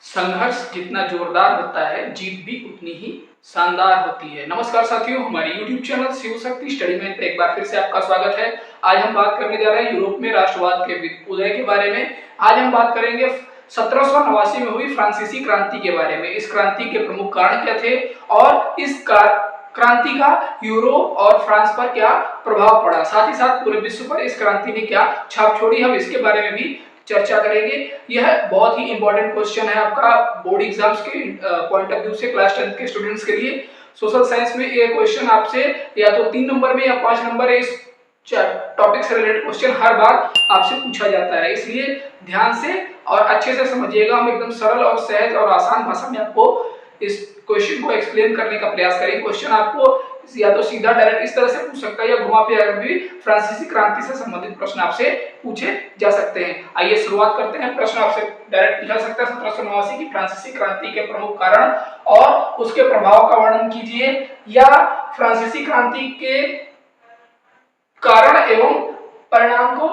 संघर्ष जितना जोरदार होता है, जीत भी उतनी ही शानदार होती है। नमस्कार साथियों, हमारे YouTube channel Shiv Shakti study में एक बार फिर से आपका स्वागत है। आज हम बात करने जा रहे हैं यूरोप में राष्ट्रवाद के उदय के बारे में। आज हम बात करेंगे 1789 में हुई फ्रांसीसी क्रांति के बारे में। इस क्रांति के प्रमुख कारण क्या थे और इस क्रांति का यूरोप और फ्रांस पर क्या प्रभाव पड़ा, साथ ही साथ पूरे विश्व पर इस क्रांति ने क्या छाप छोड़ी, हम इसके बारे में भी चर्चा करेंगे। यह बहुत ही इंपॉर्टेंट क्वेश्चन है आपका बोर्ड एग्जाम्स के पॉइंट ऑफ व्यू से, क्लास 10 के स्टूडेंट्स के लिए। सोशल साइंस में ये क्वेश्चन आपसे या तो 3 नंबर में या 5 नंबर है, इस टॉपिक से रिलेटेड क्वेश्चन हर बार आपसे पूछा जाता है, इसलिए ध्यान से और अच्छे से समझिएगा। हम एकदम सरल और सहज और आसान भाषा में आपको इस क्वेश्चन को एक्सप्लेन करने का प्रयास करेंगे। क्वेश्चन आपको या तो सीधा डायरेक्ट इस तरह से पूछ सकता है या घुमा फिरा भी फ्रांसीसी क्रांति से संबंधित प्रश्न आपसे पूछे जा सकते हैं। आइए शुरुआत करते हैं। प्रश्न आपसे डायरेक्ट पूछा सकता है 1789 की फ्रांसीसी क्रांति के प्रमुख कारण और उसके प्रभाव का वर्णन कीजिए, या फ्रांसीसी क्रांति के कारण एवं परिणाम को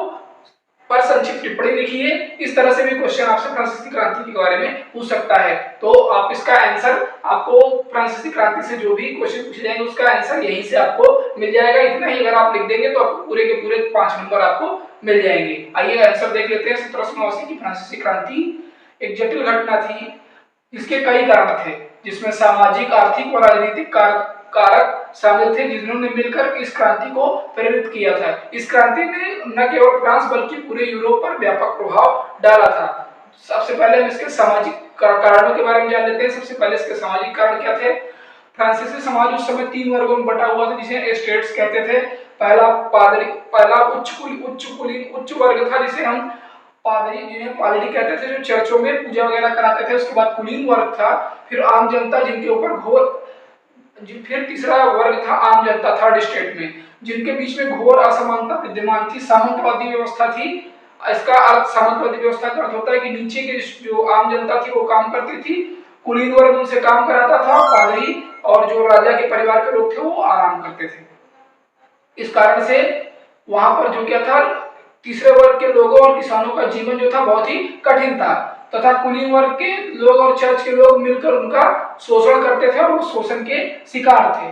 पर संक्षिप्त टिप्पणी लिखिए। इस तरह से भी क्वेश्चन आपसे फ्रांसीसी क्रांति के बारे में पूछ सकता है। तो आप इसका आंसर, आपको फ्रांसीसी क्रांति से जो भी क्वेश्चन पूछे जाएंगे उसका आंसर यहीं से आपको मिल जाएगा। इतना ही अगर आप लिख देंगे तो आपको पूरे के पूरे 5 नंबर आपको मिल जाएंगे। आइए आंसर देख लेते हैं। 1789 की फ्रांसीसी क्रांति एक जटिल घटना थी। इसके कई कारण थे, जिसमें सामाजिक, आर्थिक और राजनीतिक कारक शामिल थे, जिन्होंने मिलकर इस क्रांति को प्रेरित किया था। इस क्रांति ने न केवल फ्रांस बल्कि पूरे यूरोप पर व्यापक प्रभाव डाला था। सबसे पहले हम इसके सामाजिक कारणों के बारे में जान लेते हैं। सबसे पहले इसके सामाजिक कारण क्या थे। फ्रांसीसी समाज उस समय 3 वर्गों में बटा हुआ था, जिसे स्टेट्स कहते थे। पहला उच्च वर्ग था, जिसे हम पादरी कहते थे, जो चर्चों में पूजा वगैरह कराते थे। उसके बाद कुलीन वर्ग था, फिर आम जनता, जिनके ऊपर फिर तीसरा वर्ग था आम जनता, थर्ड स्टेट में, जिनके बीच में घोर असमानता विद्यमान थी। सामंतवादी व्यवस्था थी। इसका अर्थ, सामंतवादी व्यवस्था का अर्थ होता है कि नीचे के जो आम जनता थी वो काम करती थी, कुलीन वर्ग उनसे काम कराता था, पादरी और जो राजा के परिवार के लोग थे वो आराम करते थे। इस कारण से वहां पर जो क्या था, तीसरे वर्ग के लोगों और किसानों का जीवन जो था बहुत ही कठिन था, तथा कुलीन वर्ग के लोग और चर्च के लोग मिलकर उनका शोषण करते थे और वो शोषण के शिकार थे।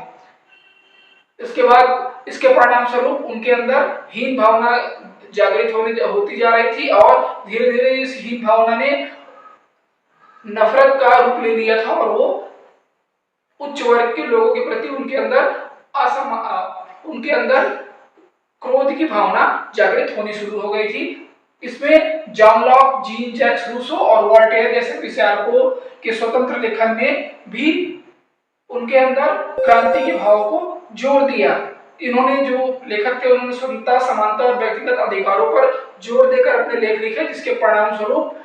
इसके बाद इसके परिणाम स्वरूप उनके अंदर हीन भावना जागृत होती जा रही थी और धीरे धीरे इस हीन भावना ने नफरत का रूप ले लिया था और वो उच्च वर्ग के लोगों के प्रति उनके अंदर क्रोध की भावना जागृत होनी शुरू हो गई थी। इसमें John Locke, Jean Jacques Rousseau और वोल्टेयर जैसे विचारकों के स्वतंत्र लेखन ने भी उनके अंदर क्रांति के भाव को जोर दिया। इन्होंने, जो लेखक थे, उन्होंने स्वतंत्रता, समानता और व्यक्तिगत अधिकारों पर जोर देकर अपने लेख लिखे, जिसके परिणाम स्वरूप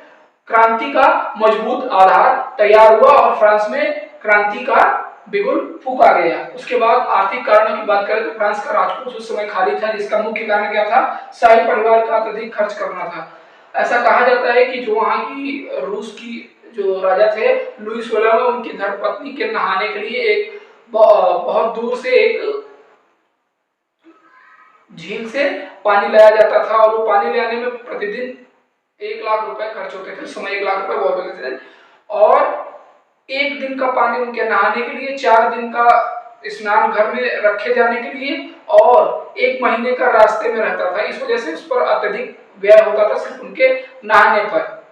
क्रांति का मजबूत आधार तैयार हुआ और फ्रांस में क्रांति का बिगुल फूंका गया। उसके बाद आर्थिक कारणों की बात करें तो फ्रांस का राजकोष उस समय खाली था, जिसका मुख्य कारण क्या था, शाही परिवार का अत्यधिक खर्च करना था। ऐसा कहा जाता है कि जो वहां की रूस की जो राजा थे लुई 16 में, उनकी धर्मपत्नी के नहाने के लिए एक बहुत दूर से एक झील से पानी लाया जाता था और वो पानी ले आने में प्रतिदिन 1 लाख रुपए खर्च होते थे। उस समय 1 लाख रुपए बहुत होते थे और 1 दिन का पानी उनके नहाने के लिए, 4 दिन का स्नान घर में रखे जाने के लिए और 1 महीने का रास्ते में रहता था। इस वजह से उस पर अत्यधिक व्यय होता था सिर्फ उनके नहाने पर,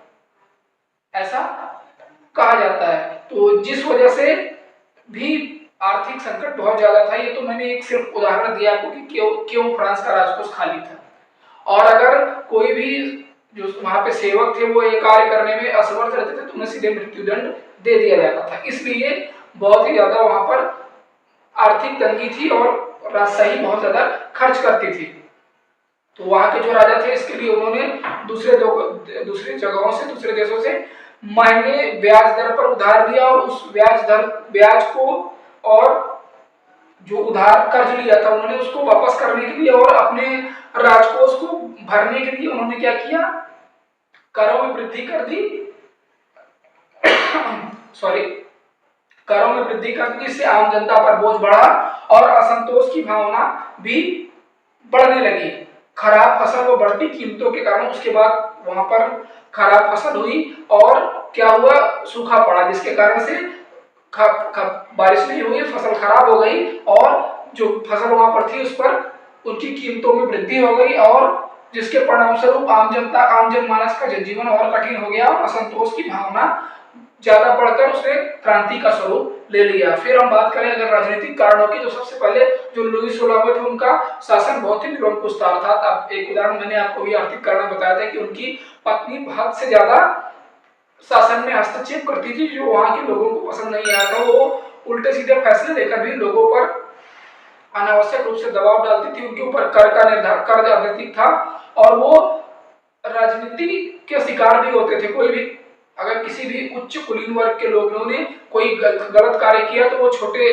ऐसा कहा जाता है। तो जिस वजह से भी आर्थिक संकट बहुत ज्यादा था। ये तो मैंने एक सिर्फ उदाहरण दिया आपको कि क्यों फ्रांस का राजकोष खाली था। और अगर कोई भी जो वहां पे सेवक थे वो ये कार्य करने में असमर्थ रहते थे तो उन्हें सीधे मृत्युदंड दे दिया जाता था। इसलिए बहुत ही ज्यादा वहां पर आर्थिक तंगी थी और राजशाही बहुत ज्यादा खर्च करती थी। तो वहां के जो राजा थे, इसके लिए उन्होंने दूसरे जगहों से, दूसरे देशों से महंगे ब्याज दर पर उधार लिया और उस ब्याज को और जो उधार कर्ज लिया था उन्होंने उसको वापस करने के लिए और अपने राजकोष को भरने के लिए उन्होंने क्या किया, करों में वृद्धि कर दी करों में वृद्धि कर दी, जिससे आम जनता पर बोझ बढ़ा और असंतोष की भावना भी बढ़ने लगी। खराब फसल व बढ़ती कीमतों के कारण उसके बाद वहां पर खराब फसल हुई और क्या हुआ, सूखा पड़ा, जिसके कारण से बारिश नहीं हुई, फसल खराब हो गई और जो फसल वहां पर थी उस पर उनकी कीमतों में वृद्धि हो गई और जिसके परिणाम स्वरूप आम जनमानस का जनजीवन और कठिन हो गया और असंतोष की भावना ज्यादा बढ़कर उसने क्रांति का स्वरूप ले लिया। फिर हम बात करें अगर राजनीतिक कारणों की, तो सबसे पहले जो लुई 16वें थे उनका शासन बहुत ही निरंकुश था। अर्थात एक उदाहरण मैंने आपको भी आर्थिक कारण बताया था कि उनकी पत्नी हद से ज्यादा शासन में हस्तक्षेप करती थी, जो वहां के लोगों को पसंद नहीं आया था। वो उल्टे सीधे फैसले लेकर भी लोगों पर अनावश्यक रूप से दबाव डालती थी, उनके ऊपर कर अधिक था और वो राजनीति के शिकार भी होते थे। कोई भी अगर किसी भी उच्च कुलीन वर्ग के लोगों ने कोई गलत कार्य किया तो वो छोटे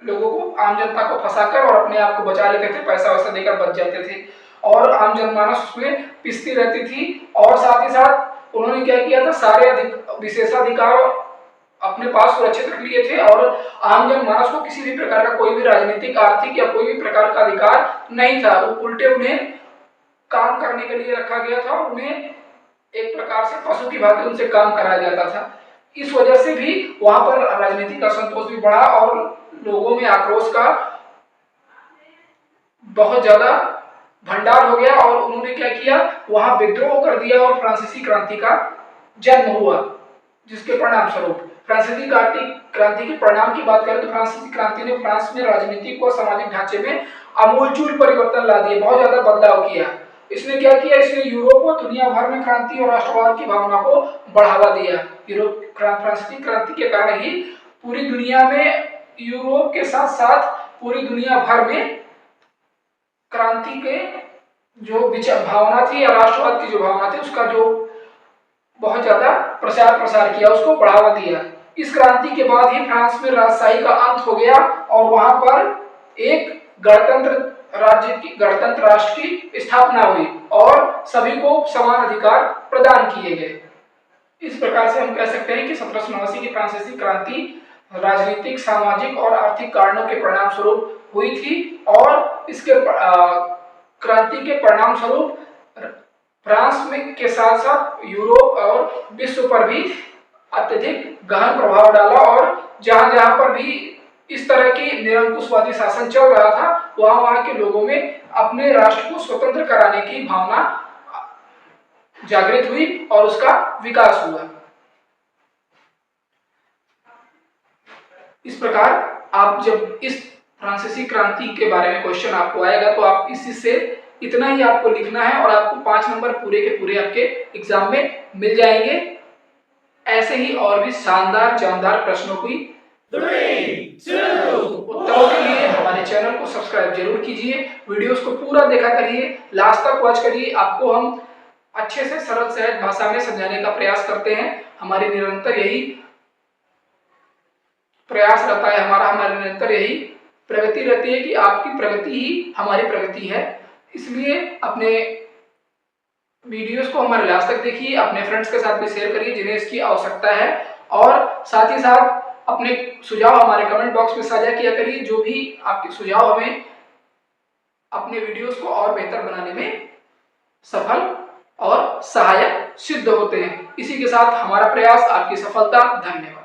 लोगों को, आम जनता को फंसाकर और अपने आप को बचा लेते थे, पैसा वैसा देकर बच जाते थे और आम जनमानस उसमें पिसती रहती थी। और साथ ही साथ उन्होंने क्या किया था, सारे विशेषाधिकार अपने पास सुरक्षित रख लिए थे और आम जनमानस को किसी भी प्रकार का कोई भी राजनीतिक, आर्थिक या कोई भी प्रकार का अधिकार नहीं था। उल्टे उन्हें काम करने के लिए रखा गया था और उन्हें एक प्रकार से पशु की भांति उनसे काम कराया जाता था। इस वजह से भी वहां पर राजनीतिक असंतोष भी बढ़ा और लोगों में आक्रोश का बहुत ज्यादा भंडार हो गया और उन्होंने क्या किया, वहां विद्रोह कर दिया और फ्रांसीसी क्रांति का जन्म हुआ, जिसके परिणाम स्वरूप फ्रांसीसी क्रांति के परिणाम की बात करें तो फ्रांसीसी क्रांति ने फ्रांस में राजनीतिक और सामाजिक ढांचे में आमूलचूल परिवर्तन ला दिए, बहुत ज्यादा बदलाव किया। इसने क्या किया, इसने यूरोप और दुनिया भर में क्रांति और राष्ट्रवाद की भावना को बढ़ावा दिया। फ्रांसीसी क्रांति के कारण ही पूरी दुनिया में, यूरोप के साथ साथ पूरी दुनिया भर में क्रांति के जो विचार भावना थी या राष्ट्रवाद की जो भावना थी उसका जो बहुत ज्यादा प्रसार किया, उसको बढ़ावा दिया। इस क्रांति के बाद ही फ्रांस में राजशाही का अंत हो गया और वहां पर एक गणतंत्र राष्ट्र की स्थापना हुई और सभी को समान अधिकार प्रदान किए गए। इस प्रकार से हम कह सकते हैं कि 1789 की फ्रांसीसी क्रांति राजनीतिक, सामाजिक और आर्थिक कारणों के परिणाम स्वरूप हुई थी और इसके क्रांति के परिणाम स्वरूप फ्रांस में के साथ साथ यूरोप और विश्व पर भी अत्यधिक गहन प्रभाव डाला और जहां पर भी इस तरह की निरंकुशवादी शासन चल रहा था वहां के लोगों में अपने राष्ट्र को स्वतंत्र कराने की भावना जागृत हुई और उसका विकास हुआ। इस प्रकार आप जब इस फ्रांसीसी क्रांति के बारे में क्वेश्चन आपको आएगा तो आप इसी से इतना ही आपको लिखना है और आपको 5 नंबर पूरे के पूरे आपके एग्जाम में मिल जाएंगे। ऐसे ही और भी शानदार प्रश्नों की 3, 2, उत्तरों के लिए हमारे चैनल को सब्सक्राइब जरूर कीजिए, वीडियोस को पूरा देखा करिए, लास्ट तक वॉच करिए। आपको हम अच्छे से सरल सहज भाषा में समझाने का प्रयास करते हैं। हमारी निरंतर यही प्रयास रहता है, हमारी निरंतर यही प्रगति रहती है कि आपकी प्रगति ही हमारी प्रगति है। इसलिए अपने वीडियोस को हमारे लास्ट तक देखिए, अपने फ्रेंड्स के साथ भी शेयर करिए जिन्हें इसकी आवश्यकता है और साथ ही साथ अपने सुझाव हमारे कमेंट बॉक्स में साझा किया करिए। जो भी आपके सुझाव हमें अपने वीडियोस को और बेहतर बनाने में सफल और सहायक सिद्ध होते हैं। इसी के साथ हमारा प्रयास आपकी सफलता। धन्यवाद।